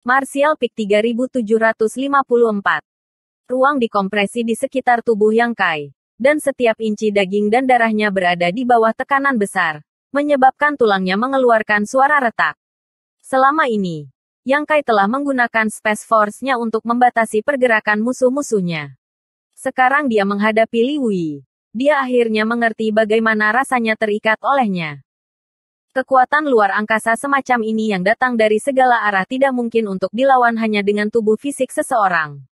Martial Peak 3754. Ruang dikompresi di sekitar tubuh Yang Kai. Dan setiap inci daging dan darahnya berada di bawah tekanan besar, menyebabkan tulangnya mengeluarkan suara retak. Selama ini, Yang Kai telah menggunakan Space Force-nya untuk membatasi pergerakan musuh-musuhnya. Sekarang dia menghadapi Li Wei. Dia akhirnya mengerti bagaimana rasanya terikat olehnya. Kekuatan luar angkasa semacam ini yang datang dari segala arah tidak mungkin untuk dilawan hanya dengan tubuh fisik seseorang.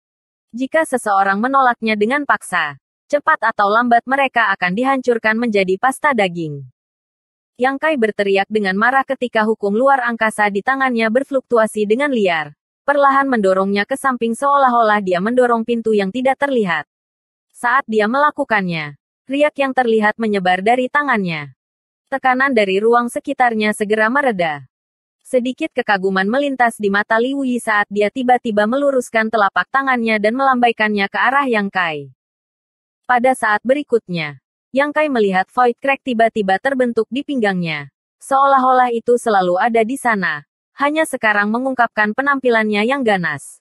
Jika seseorang menolaknya dengan paksa, cepat atau lambat mereka akan dihancurkan menjadi pasta daging. Yang Kai berteriak dengan marah ketika hukum luar angkasa di tangannya berfluktuasi dengan liar. Perlahan mendorongnya ke samping seolah-olah dia mendorong pintu yang tidak terlihat. Saat dia melakukannya, riak yang terlihat menyebar dari tangannya. Tekanan dari ruang sekitarnya segera mereda. Sedikit kekaguman melintas di mata Li Wei saat dia tiba-tiba meluruskan telapak tangannya dan melambaikannya ke arah Yang Kai. Pada saat berikutnya, Yang Kai melihat Void Crack tiba-tiba terbentuk di pinggangnya. Seolah-olah itu selalu ada di sana. Hanya sekarang mengungkapkan penampilannya yang ganas.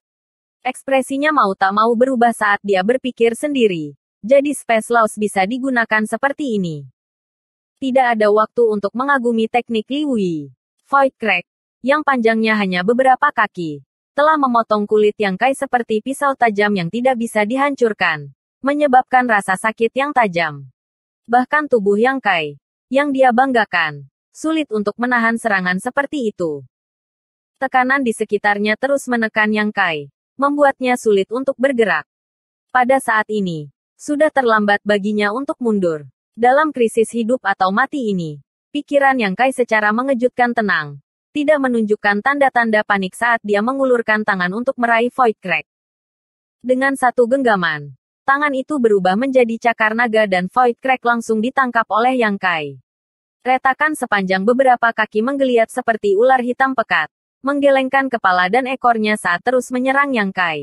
Ekspresinya mau tak mau berubah saat dia berpikir sendiri. Jadi Space Laws bisa digunakan seperti ini. Tidak ada waktu untuk mengagumi teknik Li Wei. Void Crack, yang panjangnya hanya beberapa kaki, telah memotong kulit Yang Kai seperti pisau tajam yang tidak bisa dihancurkan, menyebabkan rasa sakit yang tajam. Bahkan tubuh Yang Kai, yang dia banggakan, sulit untuk menahan serangan seperti itu. Tekanan di sekitarnya terus menekan Yang Kai, membuatnya sulit untuk bergerak. Pada saat ini, sudah terlambat baginya untuk mundur. Dalam krisis hidup atau mati ini, pikiran Yang Kai secara mengejutkan tenang, tidak menunjukkan tanda-tanda panik saat dia mengulurkan tangan untuk meraih Void Crack. Dengan satu genggaman, tangan itu berubah menjadi cakar naga dan Void Crack langsung ditangkap oleh Yang Kai. Retakan sepanjang beberapa kaki menggeliat seperti ular hitam pekat, menggelengkan kepala dan ekornya saat terus menyerang Yang Kai.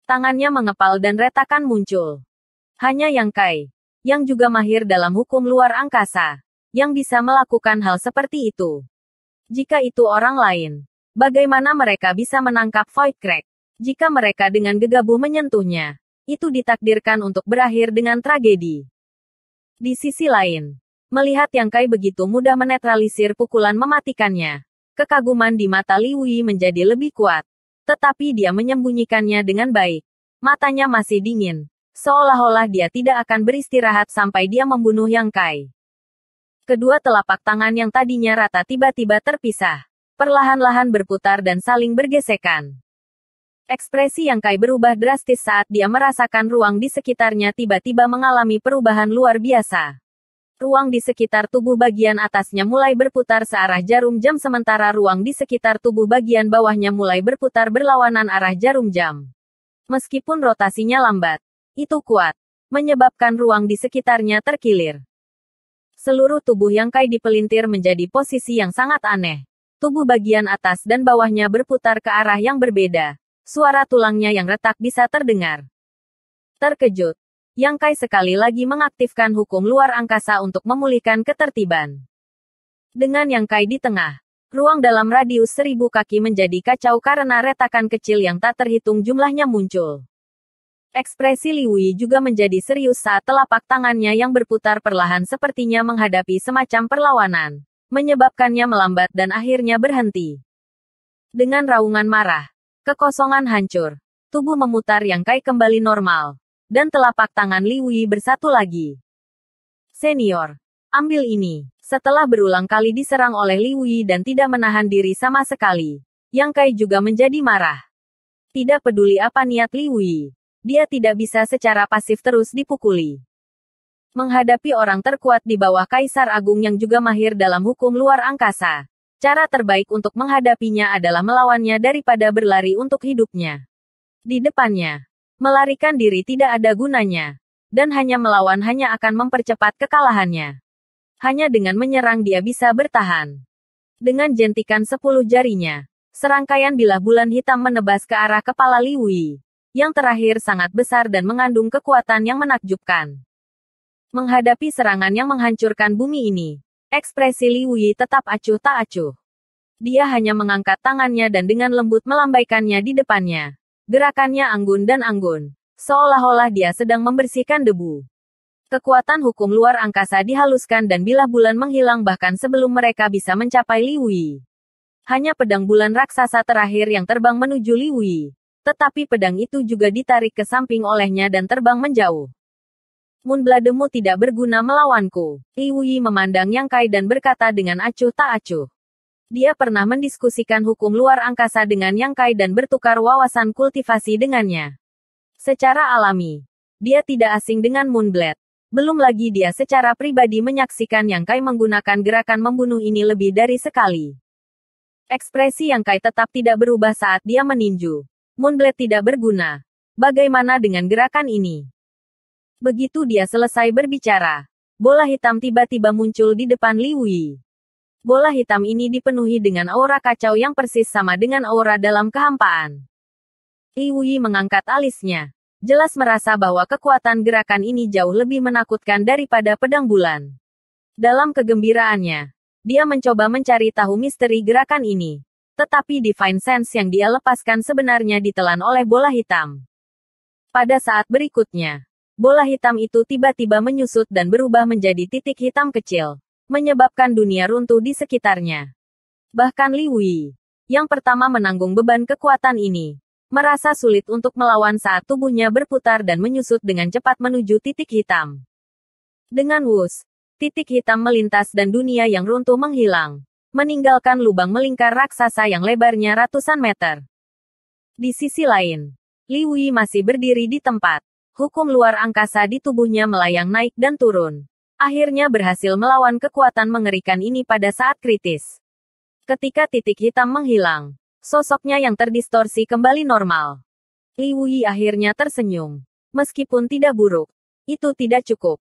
Tangannya mengepal dan retakan muncul. Hanya Yang Kai, yang juga mahir dalam hukum luar angkasa, yang bisa melakukan hal seperti itu. Jika itu orang lain, bagaimana mereka bisa menangkap Void Crack? Jika mereka dengan gegabah menyentuhnya, itu ditakdirkan untuk berakhir dengan tragedi. Di sisi lain, melihat Yang Kai begitu mudah menetralisir pukulan mematikannya, kekaguman di mata Li Wei menjadi lebih kuat. Tetapi dia menyembunyikannya dengan baik. Matanya masih dingin, seolah-olah dia tidak akan beristirahat sampai dia membunuh Yang Kai. Kedua telapak tangan yang tadinya rata tiba-tiba terpisah, perlahan-lahan berputar dan saling bergesekan. Ekspresi Yang Kai berubah drastis saat dia merasakan ruang di sekitarnya tiba-tiba mengalami perubahan luar biasa. Ruang di sekitar tubuh bagian atasnya mulai berputar searah jarum jam sementara ruang di sekitar tubuh bagian bawahnya mulai berputar berlawanan arah jarum jam. Meskipun rotasinya lambat, itu kuat, menyebabkan ruang di sekitarnya terkilir. Seluruh tubuh Yang Kai dipelintir menjadi posisi yang sangat aneh. Tubuh bagian atas dan bawahnya berputar ke arah yang berbeda. Suara tulangnya yang retak bisa terdengar. Terkejut, Yang Kai sekali lagi mengaktifkan hukum luar angkasa untuk memulihkan ketertiban. Dengan Yang Kai di tengah, ruang dalam radius 1000 kaki menjadi kacau karena retakan kecil yang tak terhitung jumlahnya muncul. Ekspresi Li Wei juga menjadi serius saat telapak tangannya yang berputar perlahan sepertinya menghadapi semacam perlawanan, menyebabkannya melambat dan akhirnya berhenti. Dengan raungan marah, kekosongan hancur, tubuh memutar Yang Kai kembali normal, dan telapak tangan Li Wei bersatu lagi. Senior, ambil ini. Setelah berulang kali diserang oleh Li Wei dan tidak menahan diri sama sekali, Yang Kai juga menjadi marah. Tidak peduli apa niat Li Wei, dia tidak bisa secara pasif terus dipukuli. Menghadapi orang terkuat di bawah Kaisar Agung yang juga mahir dalam hukum luar angkasa, cara terbaik untuk menghadapinya adalah melawannya daripada berlari untuk hidupnya. Di depannya, melarikan diri tidak ada gunanya, dan hanya melawan hanya akan mempercepat kekalahannya. Hanya dengan menyerang dia bisa bertahan. Dengan jentikan 10 jarinya, serangkaian bilah bulan hitam menebas ke arah kepala Li Wei. Yang terakhir sangat besar dan mengandung kekuatan yang menakjubkan. Menghadapi serangan yang menghancurkan bumi ini, ekspresi Li Wei tetap acuh tak acuh. Dia hanya mengangkat tangannya dan dengan lembut melambaikannya di depannya. Gerakannya anggun dan anggun. Seolah-olah dia sedang membersihkan debu. Kekuatan hukum luar angkasa dihaluskan dan bilah bulan menghilang bahkan sebelum mereka bisa mencapai Li Wei. Hanya pedang bulan raksasa terakhir yang terbang menuju Li Wei. Tetapi pedang itu juga ditarik ke samping olehnya dan terbang menjauh. Moonbloodmu tidak berguna melawanku. Li Wei memandang Yang Kai dan berkata dengan acuh tak acuh. Dia pernah mendiskusikan hukum luar angkasa dengan Yang Kai dan bertukar wawasan kultivasi dengannya. Secara alami, dia tidak asing dengan Moonblade. Belum lagi dia secara pribadi menyaksikan Yang Kai menggunakan gerakan membunuh ini lebih dari sekali. Ekspresi Yang Kai tetap tidak berubah saat dia meninju. Moonblade tidak berguna. Bagaimana dengan gerakan ini? Begitu dia selesai berbicara, bola hitam tiba-tiba muncul di depan Li Wei. Bola hitam ini dipenuhi dengan aura kacau yang persis sama dengan aura dalam kehampaan. Li Wei mengangkat alisnya. Jelas merasa bahwa kekuatan gerakan ini jauh lebih menakutkan daripada pedang bulan. Dalam kegembiraannya, dia mencoba mencari tahu misteri gerakan ini. Tetapi Divine Sense yang dia lepaskan sebenarnya ditelan oleh bola hitam. Pada saat berikutnya, bola hitam itu tiba-tiba menyusut dan berubah menjadi titik hitam kecil, menyebabkan dunia runtuh di sekitarnya. Bahkan Li Wei, yang pertama menanggung beban kekuatan ini, merasa sulit untuk melawan saat tubuhnya berputar dan menyusut dengan cepat menuju titik hitam. Dengan wus, titik hitam melintas dan dunia yang runtuh menghilang, meninggalkan lubang melingkar raksasa yang lebarnya ratusan meter. Di sisi lain, Li Wei masih berdiri di tempat. Hukum luar angkasa di tubuhnya melayang naik dan turun. Akhirnya berhasil melawan kekuatan mengerikan ini pada saat kritis. Ketika titik hitam menghilang, sosoknya yang terdistorsi kembali normal. Li Wei akhirnya tersenyum. Meskipun tidak buruk, itu tidak cukup.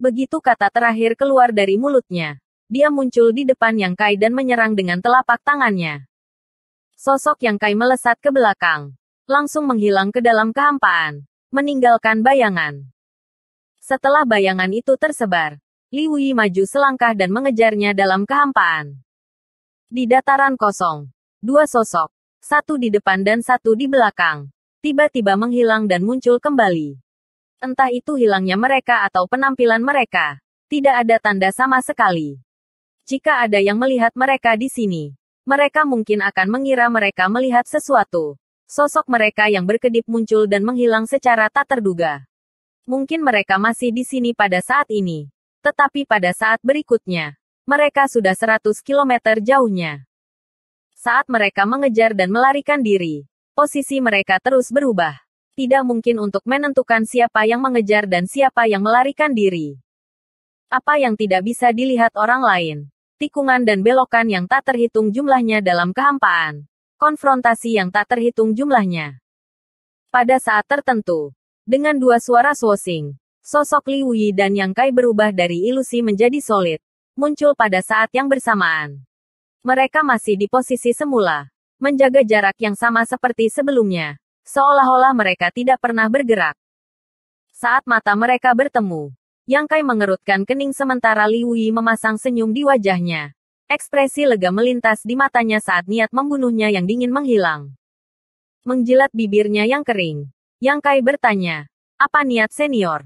Begitu kata terakhir keluar dari mulutnya, dia muncul di depan Yang Kai dan menyerang dengan telapak tangannya. Sosok Yang Kai melesat ke belakang, langsung menghilang ke dalam kehampaan, meninggalkan bayangan. Setelah bayangan itu tersebar, Li Wei maju selangkah dan mengejarnya dalam kehampaan. Di dataran kosong, dua sosok, satu di depan dan satu di belakang, tiba-tiba menghilang dan muncul kembali. Entah itu hilangnya mereka atau penampilan mereka, tidak ada tanda sama sekali. Jika ada yang melihat mereka di sini, mereka mungkin akan mengira mereka melihat sesuatu. Sosok mereka yang berkedip muncul dan menghilang secara tak terduga. Mungkin mereka masih di sini pada saat ini. Tetapi pada saat berikutnya, mereka sudah 100 km jauhnya. Saat mereka mengejar dan melarikan diri, posisi mereka terus berubah. Tidak mungkin untuk menentukan siapa yang mengejar dan siapa yang melarikan diri. Apa yang tidak bisa dilihat orang lain? Tikungan dan belokan yang tak terhitung jumlahnya dalam kehampaan. Konfrontasi yang tak terhitung jumlahnya. Pada saat tertentu, dengan dua suara swooshing, sosok Li Wei dan Yang Kai berubah dari ilusi menjadi solid, muncul pada saat yang bersamaan. Mereka masih di posisi semula, menjaga jarak yang sama seperti sebelumnya, seolah-olah mereka tidak pernah bergerak. Saat mata mereka bertemu, Yang Kai mengerutkan kening sementara Li Wei memasang senyum di wajahnya. Ekspresi lega melintas di matanya saat niat membunuhnya yang dingin menghilang. Menjilat bibirnya yang kering, Yang Kai bertanya, apa niat senior?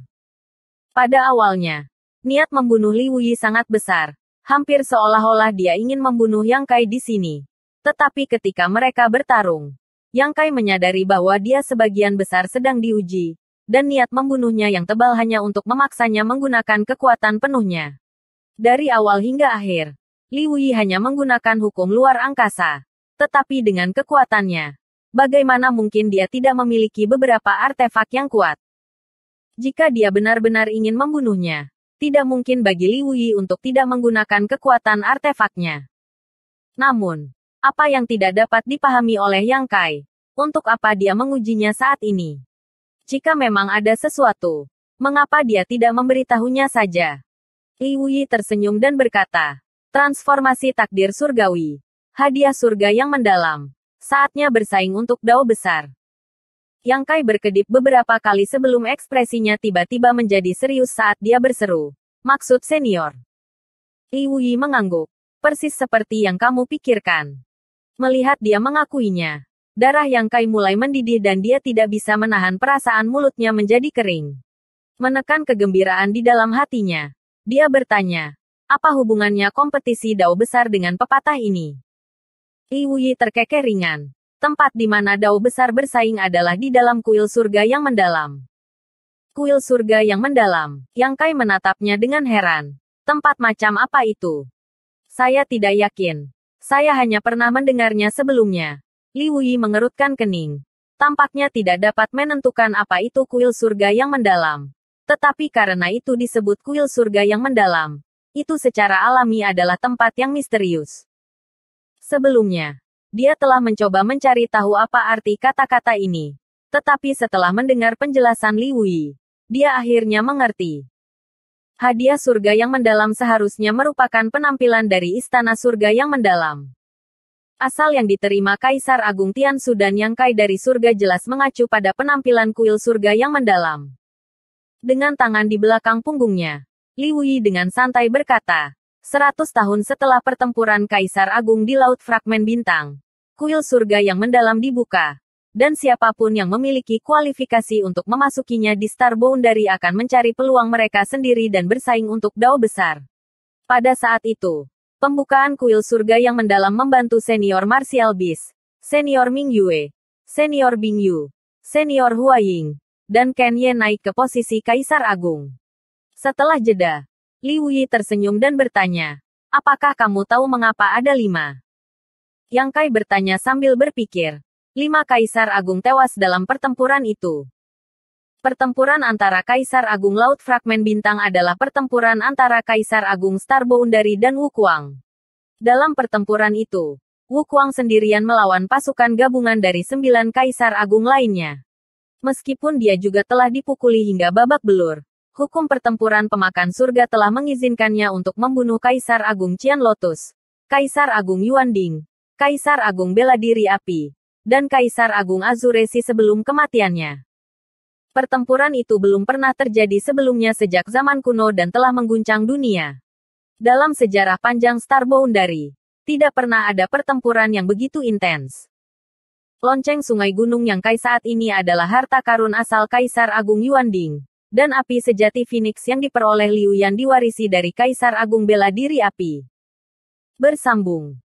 Pada awalnya, niat membunuh Li Wei sangat besar, hampir seolah-olah dia ingin membunuh Yang Kai di sini. Tetapi ketika mereka bertarung, Yang Kai menyadari bahwa dia sebagian besar sedang diuji, dan niat membunuhnya yang tebal hanya untuk memaksanya menggunakan kekuatan penuhnya. Dari awal hingga akhir, Li Wei hanya menggunakan hukum luar angkasa. Tetapi dengan kekuatannya, bagaimana mungkin dia tidak memiliki beberapa artefak yang kuat? Jika dia benar-benar ingin membunuhnya, tidak mungkin bagi Li Wei untuk tidak menggunakan kekuatan artefaknya. Namun, apa yang tidak dapat dipahami oleh Yang Kai? Untuk apa dia mengujinya saat ini? Jika memang ada sesuatu, mengapa dia tidak memberitahunya saja? Li Wei tersenyum dan berkata, transformasi takdir surgawi. Hadiah surga yang mendalam. Saatnya bersaing untuk dao besar. Yang Kai berkedip beberapa kali sebelum ekspresinya tiba-tiba menjadi serius saat dia berseru. Maksud senior. Li Wei mengangguk. Persis seperti yang kamu pikirkan. Melihat dia mengakuinya, darah Yang Kai mulai mendidih dan dia tidak bisa menahan perasaan mulutnya menjadi kering. Menekan kegembiraan di dalam hatinya, dia bertanya, apa hubungannya kompetisi dao besar dengan pepatah ini? Li Wuyi terkekeh ringan. Tempat di mana dao besar bersaing adalah di dalam kuil surga yang mendalam. Kuil surga yang mendalam. Yang Kai menatapnya dengan heran. Tempat macam apa itu? Saya tidak yakin. Saya hanya pernah mendengarnya sebelumnya. Li Wuyi mengerutkan kening. Tampaknya tidak dapat menentukan apa itu kuil surga yang mendalam. Tetapi karena itu disebut kuil surga yang mendalam, itu secara alami adalah tempat yang misterius. Sebelumnya, dia telah mencoba mencari tahu apa arti kata-kata ini. Tetapi setelah mendengar penjelasan Li Wuyi, dia akhirnya mengerti. Hadiah surga yang mendalam seharusnya merupakan penampilan dari istana surga yang mendalam. Asal yang diterima Kaisar Agung Tiansu dan Yang Kai dari surga jelas mengacu pada penampilan kuil surga yang mendalam. Dengan tangan di belakang punggungnya, Li Wuyi dengan santai berkata, 100 tahun setelah pertempuran Kaisar Agung di Laut Fragmen Bintang, kuil surga yang mendalam dibuka, dan siapapun yang memiliki kualifikasi untuk memasukinya di Star Boundary akan mencari peluang mereka sendiri dan bersaing untuk dao besar. Pada saat itu, pembukaan kuil surga yang mendalam membantu senior Martial Beast, senior Ming Yue, senior Bing Yu, senior Hua Ying, dan Ken Ye naik ke posisi Kaisar Agung. Setelah jeda, Li Wuyi tersenyum dan bertanya, apakah kamu tahu mengapa ada 5? Yang Kai bertanya sambil berpikir. 5 Kaisar Agung tewas dalam pertempuran itu. Pertempuran antara Kaisar Agung Laut Fragmen Bintang adalah pertempuran antara Kaisar Agung Star Boundary dan Wu Kuang. Dalam pertempuran itu, Wu Kuang sendirian melawan pasukan gabungan dari 9 Kaisar Agung lainnya. Meskipun dia juga telah dipukuli hingga babak belur, hukum pertempuran pemakan surga telah mengizinkannya untuk membunuh Kaisar Agung Qian Lotus, Kaisar Agung Yuanding, Kaisar Agung Bela Diri Api, dan Kaisar Agung Azuresi sebelum kematiannya. Pertempuran itu belum pernah terjadi sebelumnya sejak zaman kuno dan telah mengguncang dunia. Dalam sejarah panjang Star Boundary, tidak pernah ada pertempuran yang begitu intens. Lonceng Sungai Gunung Yang Kai saat ini adalah harta karun asal Kaisar Agung Yuanding, dan api sejati Phoenix yang diperoleh Liu Yan diwarisi dari Kaisar Agung Bela Diri Api. Bersambung.